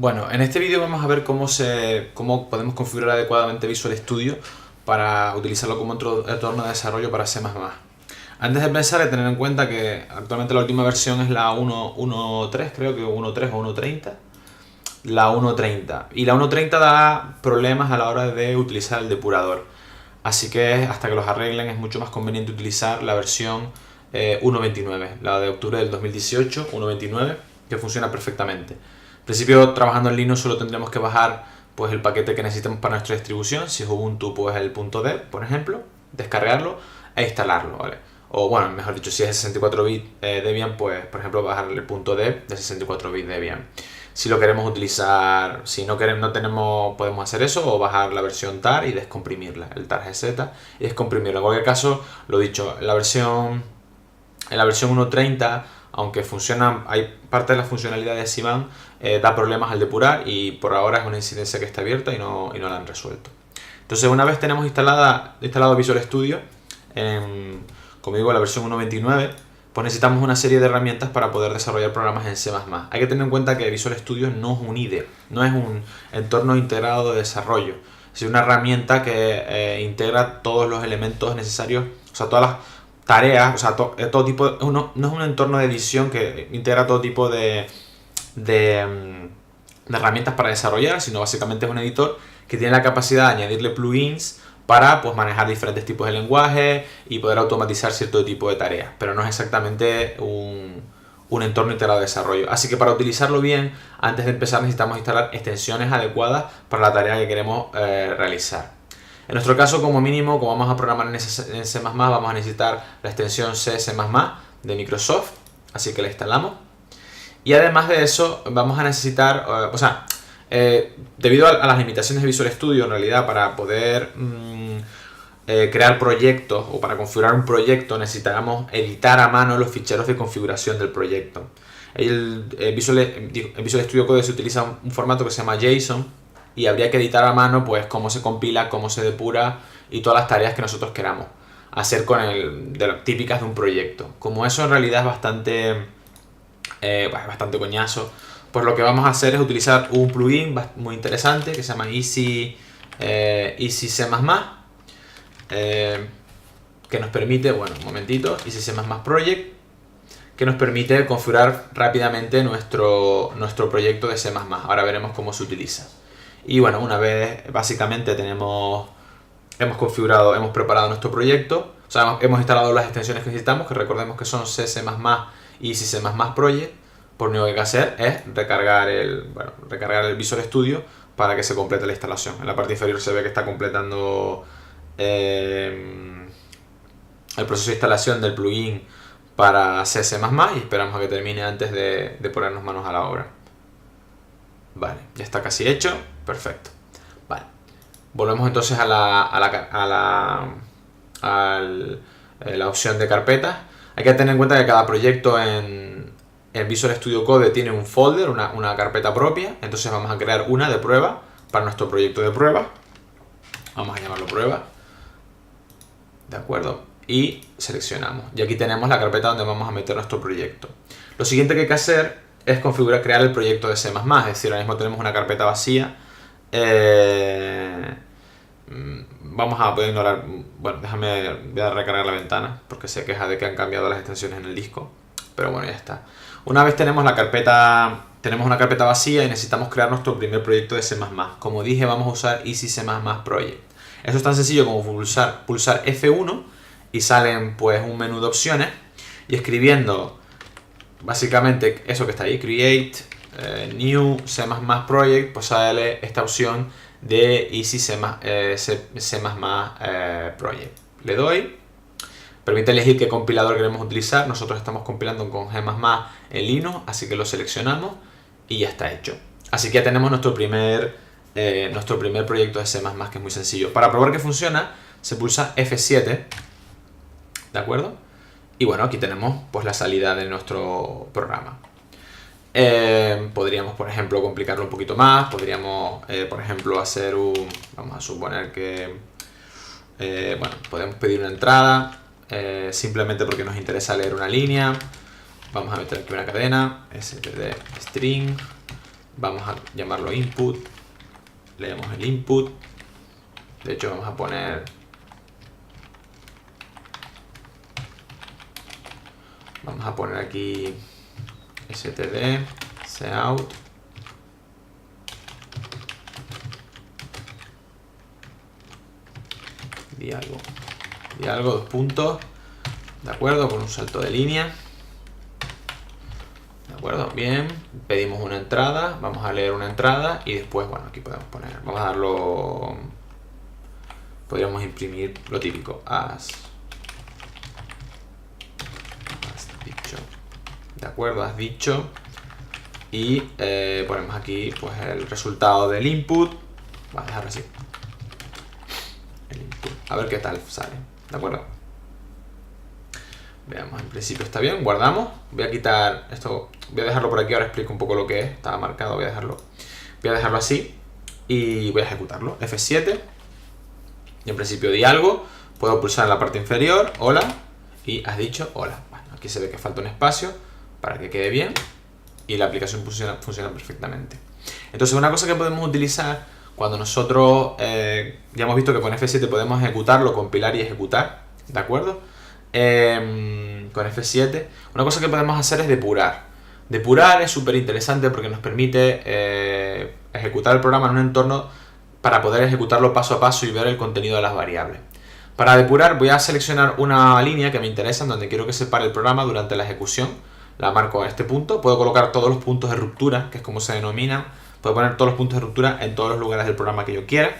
Bueno, en este vídeo vamos a ver cómo podemos configurar adecuadamente Visual Studio para utilizarlo como otro entorno de desarrollo para C++. Antes de empezar, hay que tener en cuenta que actualmente la última versión es la 1.1.3, creo que 1.3 o 1.30. La 1.30. Y la 1.30 da problemas a la hora de utilizar el depurador. Así que hasta que los arreglen es mucho más conveniente utilizar la versión 1.29, la de octubre del 2018, 1.29, que funciona perfectamente. En principio, trabajando en Linux solo tendremos que bajar pues, el paquete que necesitamos para nuestra distribución. Si es Ubuntu, pues el .deb, por ejemplo, descargarlo e instalarlo, ¿vale? O bueno, mejor dicho, si es 64 bit Debian, pues por ejemplo bajar el .deb de 64 bit Debian. Si lo queremos utilizar, si no tenemos, podemos hacer eso o bajar la versión tar y descomprimirla, el tar gz y descomprimirla. En cualquier caso, lo dicho, en la versión 1.30, aunque funciona, hay parte de las funcionalidades de Sivan, da problemas al depurar y por ahora es una incidencia que está abierta y no la han resuelto. Entonces, una vez tenemos instalado Visual Studio, como digo, la versión 1.29, pues necesitamos una serie de herramientas para poder desarrollar programas en C++. Hay que tener en cuenta que Visual Studio no es un IDE, no es un entorno integrado de desarrollo. Es una herramienta que integra todos los elementos necesarios, o sea, todas las tareas, o sea, todo tipo, no es un entorno de edición que integra todo tipo de herramientas para desarrollar, sino básicamente es un editor que tiene la capacidad de añadirle plugins para pues, manejar diferentes tipos de lenguaje y poder automatizar cierto tipo de tareas, pero no es exactamente un entorno integrado de desarrollo. Así que para utilizarlo bien, antes de empezar necesitamos instalar extensiones adecuadas para la tarea que queremos realizar. En nuestro caso, como mínimo, como vamos a programar en C++, vamos a necesitar la extensión C++ de Microsoft, así que la instalamos. Y además de eso, vamos a necesitar, debido a las limitaciones de Visual Studio, en realidad, para poder crear proyectos o para configurar un proyecto, necesitamos editar a mano los ficheros de configuración del proyecto. El Visual Studio Code se utiliza un formato que se llama JSON y habría que editar a mano pues cómo se compila, cómo se depura y todas las tareas que nosotros queramos hacer típicas de un proyecto. Como eso en realidad es bastante coñazo, pues lo que vamos a hacer es utilizar un plugin muy interesante que se llama Easy C++, que nos permite, bueno, un momentito, Easy C++ Project, que nos permite configurar rápidamente nuestro proyecto de C++. Ahora veremos cómo se utiliza. Y bueno, una vez básicamente hemos preparado nuestro proyecto, o sea, hemos instalado las extensiones que necesitamos, que recordemos que son C++ y Easy C++ Project, por lo único que hay que hacer es recargar el Visual Studio para que se complete la instalación. En la parte inferior se ve que está completando el proceso de instalación del plugin para C++ y esperamos a que termine antes de ponernos manos a la obra. Vale, ya está casi hecho. Perfecto. Vale. Volvemos entonces a la opción de carpetas. Hay que tener en cuenta que cada proyecto en Visual Studio Code tiene un folder, una carpeta propia. Entonces vamos a crear una de prueba para nuestro proyecto de prueba. Vamos a llamarlo prueba. ¿De acuerdo? Y seleccionamos. Y aquí tenemos la carpeta donde vamos a meter nuestro proyecto. Lo siguiente que hay que hacer es crear el proyecto de C++. Es decir, ahora mismo tenemos una carpeta vacía. Vamos a poder ignorar. Bueno, voy a recargar la ventana porque se queja de que han cambiado las extensiones en el disco. Pero bueno, ya está. Una vez tenemos una carpeta vacía y necesitamos crear nuestro primer proyecto de C++. Como dije, vamos a usar Easy C++ Project. Eso es tan sencillo como pulsar F1 y salen pues un menú de opciones y escribiendo básicamente eso que está ahí, Create New C++ Project, pues sale esta opción de Easy C++ Project. Le doy, permite elegir qué compilador queremos utilizar. Nosotros estamos compilando con G++ en Linux, así que lo seleccionamos y ya está hecho. Así que ya tenemos nuestro primer proyecto de C++, que es muy sencillo. Para probar que funciona, se pulsa F7, ¿de acuerdo? Y bueno, aquí tenemos pues la salida de nuestro programa. Podríamos, por ejemplo, complicarlo un poquito más. Podríamos, por ejemplo, vamos a suponer que, podemos pedir una entrada, simplemente porque nos interesa leer una línea. Vamos a meter aquí una cadena, std string vamos a llamarlo input, leemos el input, de hecho vamos a poner aquí std cout diálogo, dos puntos, de acuerdo, con un salto de línea, de acuerdo, bien, pedimos una entrada, vamos a leer una entrada y después, bueno, aquí podemos poner, vamos a darlo, podríamos imprimir lo típico, has dicho, de acuerdo, has dicho, y ponemos aquí pues el resultado del input, vamos a dejarlo así, el input, a ver qué tal sale, de acuerdo. Veamos, en principio está bien, guardamos, voy a quitar esto, voy a dejarlo por aquí, ahora explico un poco lo que es, estaba marcado, voy a dejarlo así y voy a ejecutarlo, F7, y en principio di algo, puedo pulsar en la parte inferior, hola, y has dicho hola. Bueno, aquí se ve que falta un espacio para que quede bien y la aplicación funciona perfectamente. Entonces una cosa que podemos utilizar cuando nosotros, ya hemos visto que con F7 podemos ejecutarlo, compilar y ejecutar, ¿de acuerdo? Con F7, una cosa que podemos hacer es depurar. Depurar es súper interesante porque nos permite ejecutar el programa en un entorno para poder ejecutarlo paso a paso y ver el contenido de las variables. Para depurar voy a seleccionar una línea que me interesa en donde quiero que se pare el programa durante la ejecución. La marco a este punto, puedo colocar todos los puntos de ruptura, que es como se denomina, puedo poner todos los puntos de ruptura en todos los lugares del programa que yo quiera.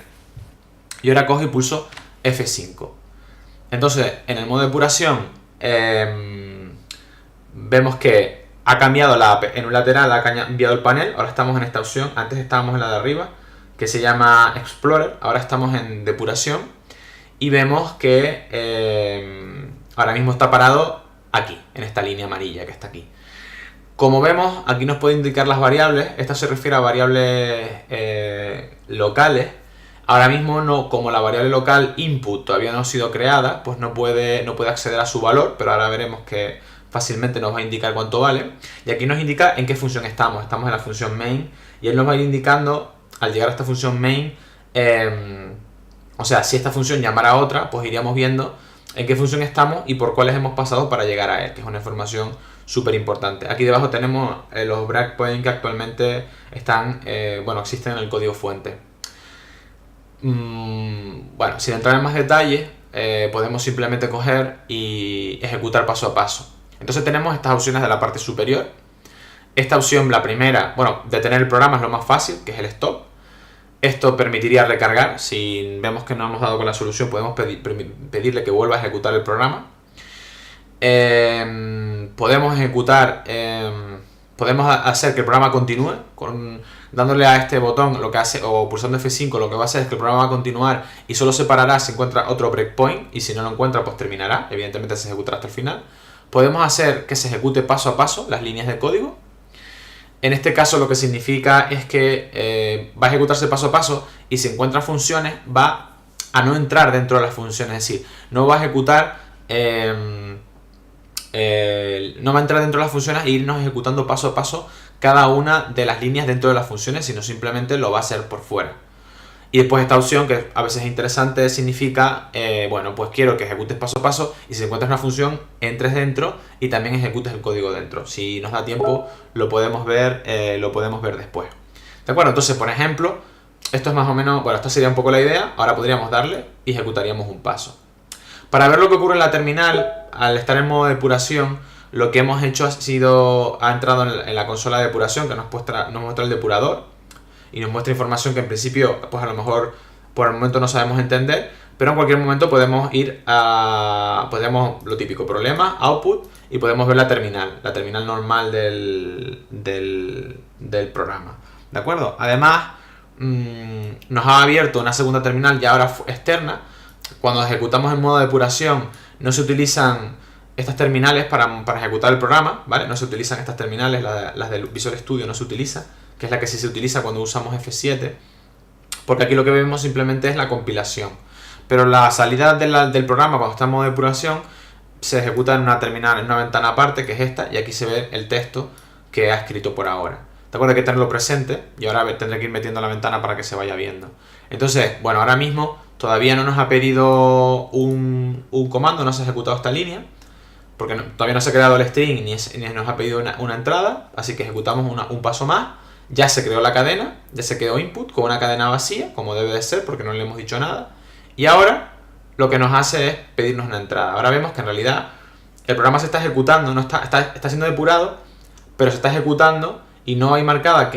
Y ahora cojo y pulso F5. Entonces, en el modo depuración, vemos que ha cambiado en un lateral, ha cambiado el panel, ahora estamos en esta opción, antes estábamos en la de arriba, que se llama Explorer, ahora estamos en depuración, y vemos que ahora mismo está parado aquí, en esta línea amarilla que está aquí. Como vemos, aquí nos puede indicar las variables, esta se refiere a variables locales. Ahora mismo, no, como la variable local input todavía no ha sido creada, pues no puede acceder a su valor, pero ahora veremos que fácilmente nos va a indicar cuánto vale. Y aquí nos indica en qué función estamos en la función main, y él nos va a ir indicando, al llegar a esta función main, o sea, si esta función llamara a otra, pues iríamos viendo en qué función estamos y por cuáles hemos pasado para llegar a él, que es una información súper importante. Aquí debajo tenemos los breakpoints que actualmente están, existen en el código fuente. Bueno, sin entrar en más detalles, podemos simplemente coger y ejecutar paso a paso. Entonces tenemos estas opciones de la parte superior. Esta opción, la primera, detener el programa es lo más fácil, que es el stop. Esto permitiría recargar. Si vemos que no hemos dado con la solución, podemos pedirle que vuelva a ejecutar el programa. Podemos ejecutar, podemos hacer que el programa continúe dándole a este botón, lo que hace, o pulsando F5, lo que va a hacer es que el programa va a continuar y solo se parará si encuentra otro breakpoint, y si no lo encuentra, pues terminará. Evidentemente se ejecutará hasta el final. Podemos hacer que se ejecute paso a paso las líneas de código. En este caso lo que significa es que va a ejecutarse paso a paso, y si encuentra funciones va a no entrar dentro de las funciones, es decir, no va a ejecutar, no va a entrar dentro de las funciones e irnos ejecutando paso a paso cada una de las líneas dentro de las funciones, sino simplemente lo va a hacer por fuera. Y después esta opción, que a veces es interesante, significa, pues quiero que ejecutes paso a paso, y si encuentras una función, entres dentro y también ejecutes el código dentro. Si nos da tiempo, lo podemos ver después. ¿De acuerdo? Entonces, por ejemplo, esto es más o menos, esta sería un poco la idea. Ahora podríamos darle y ejecutaríamos un paso. Para ver lo que ocurre en la terminal, al estar en modo depuración, lo que hemos hecho ha entrado en la consola de depuración, que nos muestra el depurador y nos muestra información que en principio, pues a lo mejor por el momento no sabemos entender, pero en cualquier momento podemos lo típico, problema, output, y podemos ver la terminal normal del programa, ¿de acuerdo? Además, nos ha abierto una segunda terminal ya ahora externa. Cuando ejecutamos en modo depuración, no se utilizan estas terminales para ejecutar el programa, ¿vale? No se utilizan estas terminales, las del Visual Studio no se utiliza, que es la que sí se utiliza cuando usamos F7, porque aquí lo que vemos simplemente es la compilación. Pero la salida del programa, cuando está en modo depuración, se ejecuta en una terminal, en una ventana aparte, que es esta, y aquí se ve el texto que ha escrito por ahora. ¿De acuerdo? Hay que tenerlo presente y ahora tendré que ir metiendo la ventana para que se vaya viendo. Entonces, bueno, ahora mismo todavía no nos ha pedido un comando, no se ha ejecutado esta línea, porque todavía no se ha creado el string ni nos ha pedido una entrada, así que ejecutamos un paso más. Ya se creó la cadena, ya se quedó input con una cadena vacía, como debe de ser, porque no le hemos dicho nada. Y ahora lo que nos hace es pedirnos una entrada. Ahora vemos que en realidad el programa se está ejecutando, no está siendo depurado, pero se está ejecutando y no hay marcada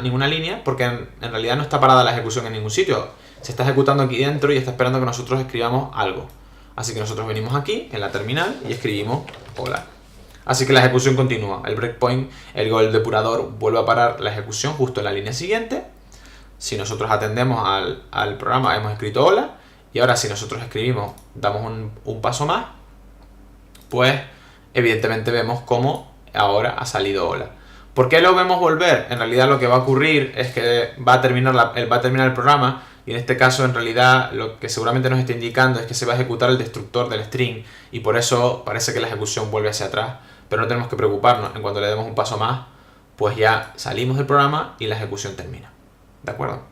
ninguna línea, porque en realidad no está parada la ejecución en ningún sitio. Se está ejecutando aquí dentro y está esperando que nosotros escribamos algo. Así que nosotros venimos aquí, en la terminal, y escribimos hola. Así que la ejecución continúa. El breakpoint, el depurador, vuelve a parar la ejecución justo en la línea siguiente. Si nosotros atendemos al programa, hemos escrito hola. Y ahora si nosotros escribimos, damos un paso más, pues evidentemente vemos cómo ahora ha salido hola. ¿Por qué lo vemos volver? En realidad lo que va a ocurrir es que va a terminar el programa, y en este caso en realidad lo que seguramente nos está indicando es que se va a ejecutar el destructor del string, y por eso parece que la ejecución vuelve hacia atrás. Pero no tenemos que preocuparnos, en cuanto le demos un paso más, pues ya salimos del programa y la ejecución termina. ¿De acuerdo?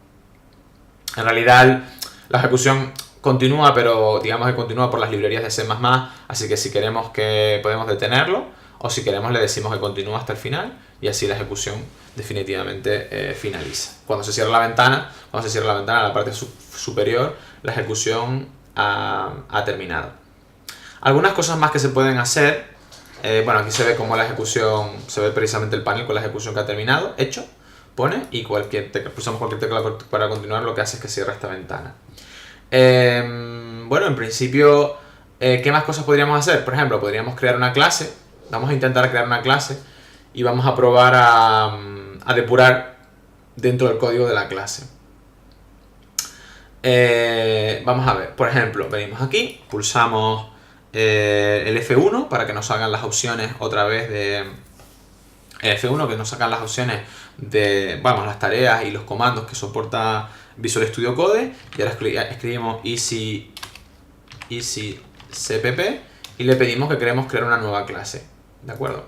En realidad la ejecución continúa, pero digamos que continúa por las librerías de C++, así que si queremos que podemos detenerlo, o si queremos le decimos que continúa hasta el final, y así la ejecución definitivamente finaliza. Cuando se cierra la ventana, en la parte superior, la ejecución ha terminado. Algunas cosas más que se pueden hacer. Bueno, aquí se ve como la ejecución, se ve precisamente el panel con la ejecución que ha terminado, hecho, pone, y pulsamos cualquier tecla para continuar, lo que hace es que cierra esta ventana. Bueno, en principio, ¿qué más cosas podríamos hacer? Por ejemplo, podríamos crear una clase. Vamos a intentar crear una clase y vamos a probar a depurar dentro del código de la clase. Vamos a ver, por ejemplo, venimos aquí, pulsamos el F1 para que nos salgan las opciones otra vez de F1, que nos sacan las opciones de, vamos, las tareas y los comandos que soporta Visual Studio Code, y ahora escribimos easy cpp y le pedimos que queremos crear una nueva clase. ¿De acuerdo?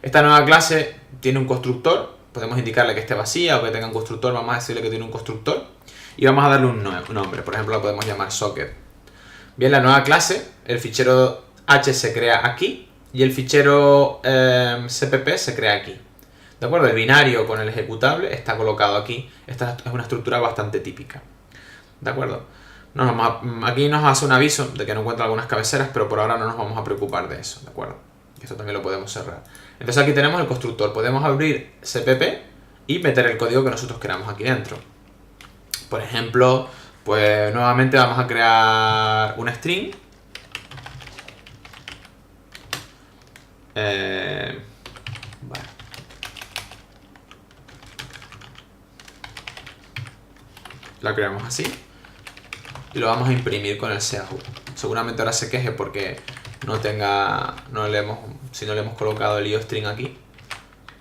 Esta nueva clase tiene un constructor, podemos indicarle que esté vacía o que tenga un constructor, vamos a decirle que tiene un constructor y vamos a darle un nombre, por ejemplo lo podemos llamar socket. Bien, la nueva clase, el fichero h se crea aquí y el fichero cpp se crea aquí. ¿De acuerdo? El binario con el ejecutable está colocado aquí. Esta es una estructura bastante típica. ¿De acuerdo? Aquí nos hace un aviso de que no encuentra algunas cabeceras, pero por ahora no nos vamos a preocupar de eso. ¿De acuerdo? Esto también lo podemos cerrar. Entonces aquí tenemos el constructor. Podemos abrir cpp y meter el código que nosotros queramos aquí dentro. Por ejemplo, pues nuevamente vamos a crear un string. Vale. La creamos así y lo vamos a imprimir con el Seahoo. Seguramente ahora se queje porque si no le hemos colocado el IOString aquí.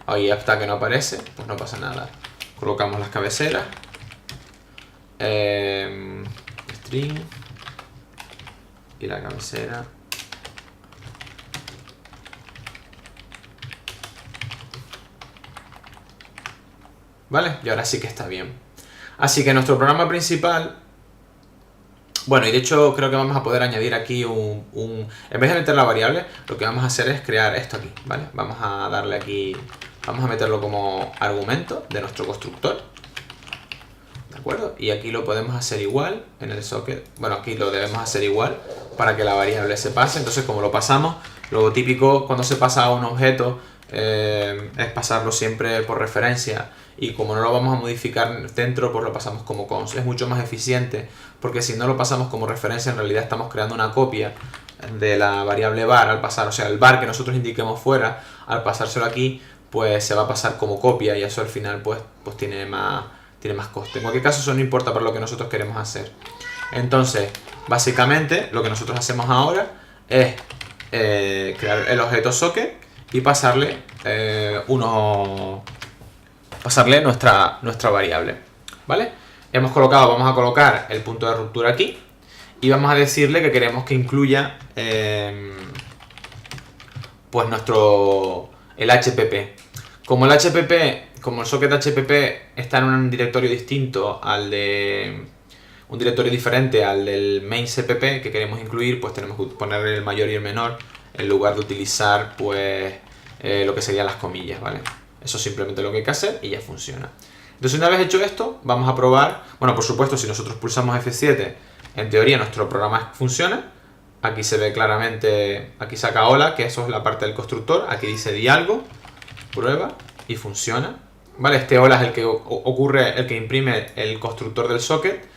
Ahí hasta que no aparece, pues no pasa nada. Colocamos las cabeceras. String y la cabecera. ¿Vale? Y ahora sí que está bien. Así que nuestro programa principal... Bueno, y de hecho creo que vamos a poder añadir aquí en vez de meter la variable, lo que vamos a hacer es crear esto aquí, ¿vale? Vamos a darle aquí... Vamos a meterlo como argumento de nuestro constructor. ¿De acuerdo? Y aquí lo podemos hacer igual en el socket. Bueno, aquí lo debemos hacer igual para que la variable se pase. Entonces, como lo pasamos, lo típico cuando se pasa a un objeto es pasarlo siempre por referencia. Y como no lo vamos a modificar dentro, pues lo pasamos como const. Es mucho más eficiente, porque si no lo pasamos como referencia, en realidad estamos creando una copia de la variable var al pasar. O sea, el var que nosotros indiquemos fuera, al pasárselo aquí, pues se va a pasar como copia y eso al final pues tiene más coste. En cualquier caso, eso no importa para lo que nosotros queremos hacer. Entonces, básicamente, lo que nosotros hacemos ahora es crear el objeto socket y pasarle nuestra variable, ¿vale? Vamos a colocar el punto de ruptura aquí y vamos a decirle que queremos que incluya pues el HPP. Como el socket HPP está en un directorio distinto al de... un directorio diferente al del main CPP que queremos incluir, pues tenemos que poner el mayor y el menor en lugar de utilizar pues lo que serían las comillas, ¿vale? Eso es simplemente lo que hay que hacer y ya funciona. Entonces, una vez hecho esto, vamos a probar. Bueno, por supuesto, si nosotros pulsamos F7, en teoría nuestro programa funciona. Aquí se ve claramente, aquí saca hola, que eso es la parte del constructor. Aquí dice di algo, prueba y funciona. ¿Vale? Este hola es el que ocurre, el que imprime el constructor del socket.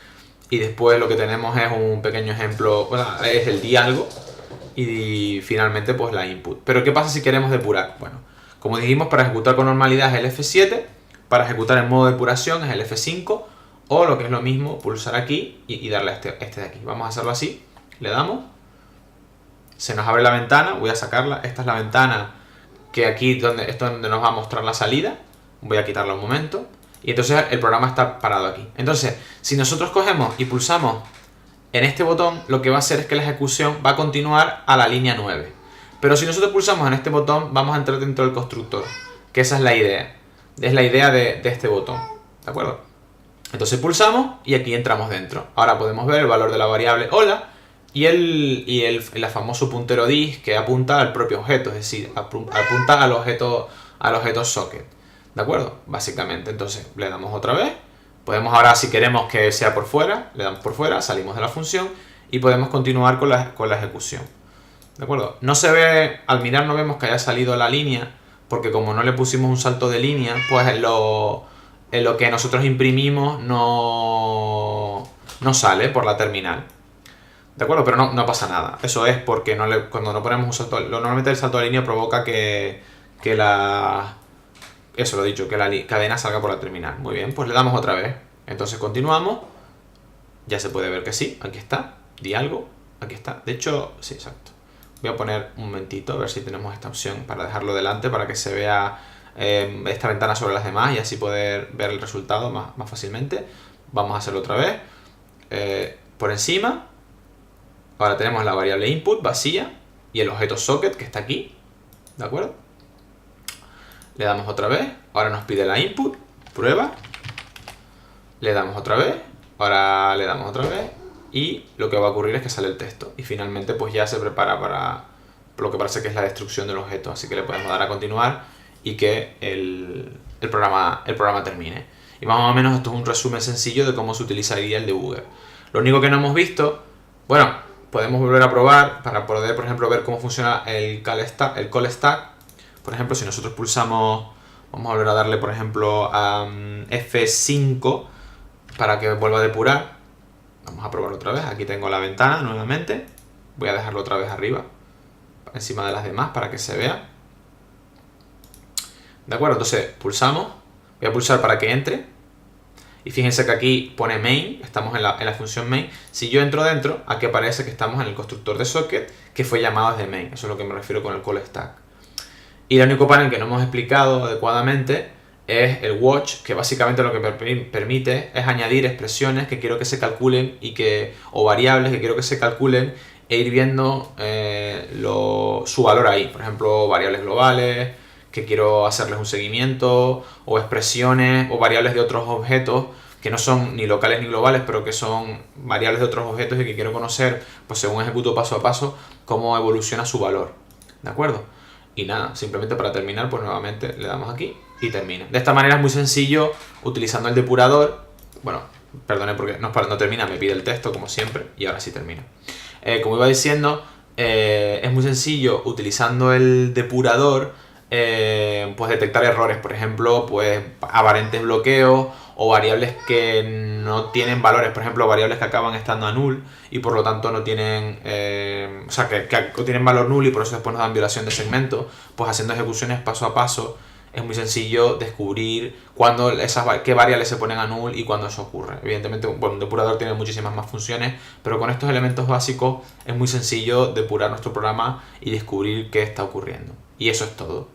Y después lo que tenemos es un pequeño ejemplo, es el di algo. Y finalmente pues la input. Pero ¿qué pasa si queremos depurar? Bueno, como dijimos, para ejecutar con normalidad es el F7. Para ejecutar en modo depuración es el F5. O lo que es lo mismo, pulsar aquí y darle a este de aquí. Vamos a hacerlo así. Le damos. Se nos abre la ventana. Voy a sacarla. Esta es la ventana que aquí es donde nos va a mostrar la salida. Voy a quitarla un momento. Y entonces el programa está parado aquí. Entonces, si nosotros cogemos y pulsamos en este botón, lo que va a hacer es que la ejecución va a continuar a la línea 9. Pero si nosotros pulsamos en este botón, vamos a entrar dentro del constructor. Que esa es la idea. Es la idea de este botón. ¿De acuerdo? Entonces pulsamos y aquí entramos dentro. Ahora podemos ver el valor de la variable hola y el famoso puntero dis que apunta al propio objeto. Es decir, apunta al objeto socket. ¿De acuerdo? Básicamente. Entonces le damos otra vez. Podemos ahora, si queremos que sea por fuera, le damos por fuera, salimos de la función y podemos continuar con la ejecución. ¿De acuerdo? No se ve, al mirar no vemos que haya salido la línea, porque como no le pusimos un salto de línea, pues en lo que nosotros imprimimos no sale por la terminal. ¿De acuerdo? Pero no pasa nada. Eso es porque cuando no ponemos un salto, normalmente el salto de línea provoca que la cadena salga por la terminal. Muy bien, pues le damos otra vez. Entonces continuamos. Ya se puede ver que sí, aquí está. Di algo, aquí está. De hecho, sí, exacto. Voy a poner un momentito a ver si tenemos esta opción para dejarlo delante para que se vea esta ventana sobre las demás y así poder ver el resultado más fácilmente. Vamos a hacerlo otra vez. Por encima. Ahora tenemos la variable input vacía y el objeto socket que está aquí. ¿De acuerdo? Le damos otra vez. Ahora nos pide la input. Prueba. Le damos otra vez. Ahora le damos otra vez. Y lo que va a ocurrir es que sale el texto. Y finalmente pues ya se prepara para lo que parece que es la destrucción del objeto. Así que le podemos dar a continuar y que el programa termine. Y más o menos esto es un resumen sencillo de cómo se utilizaría el debugger. Lo único que no hemos visto, bueno, podemos volver a probar para poder, por ejemplo, ver cómo funciona el call stack. Por ejemplo, si nosotros pulsamos, vamos a volver a darle, por ejemplo, a F5 para que vuelva a depurar. Vamos a probarlo otra vez. Aquí tengo la ventana nuevamente. Voy a dejarlo otra vez arriba, encima de las demás, para que se vea. ¿De acuerdo? Entonces pulsamos. Voy a pulsar para que entre. Y fíjense que aquí pone main. Estamos en la función main. Si yo entro dentro, aquí aparece que estamos en el constructor de socket que fue llamado desde main. Eso es lo que me refiero con el call stack. Y el único panel que no hemos explicado adecuadamente es el watch, que básicamente lo que permite es añadir expresiones que quiero que se calculen o variables que quiero que se calculen e ir viendo su valor ahí. Por ejemplo, variables globales, que quiero hacerles un seguimiento, o expresiones o variables de otros objetos que no son ni locales ni globales, pero que son variables de otros objetos y que quiero conocer, pues según ejecuto paso a paso, cómo evoluciona su valor. ¿De acuerdo? Y nada, simplemente para terminar, pues nuevamente le damos aquí y termina. De esta manera es muy sencillo, utilizando el depurador. Bueno, perdone porque no termina, me pide el texto como siempre y ahora sí termina. Como iba diciendo, es muy sencillo utilizando el depurador, pues detectar errores, por ejemplo, pues aparentes bloqueos o variables que no tienen valores, por ejemplo, variables que acaban estando a null y por lo tanto no tienen, que tienen valor null y por eso después nos dan violación de segmento. Pues haciendo ejecuciones paso a paso es muy sencillo descubrir qué variables se ponen a null y cuándo eso ocurre. Evidentemente, bueno, un depurador tiene muchísimas más funciones, pero con estos elementos básicos es muy sencillo depurar nuestro programa y descubrir qué está ocurriendo. Y eso es todo.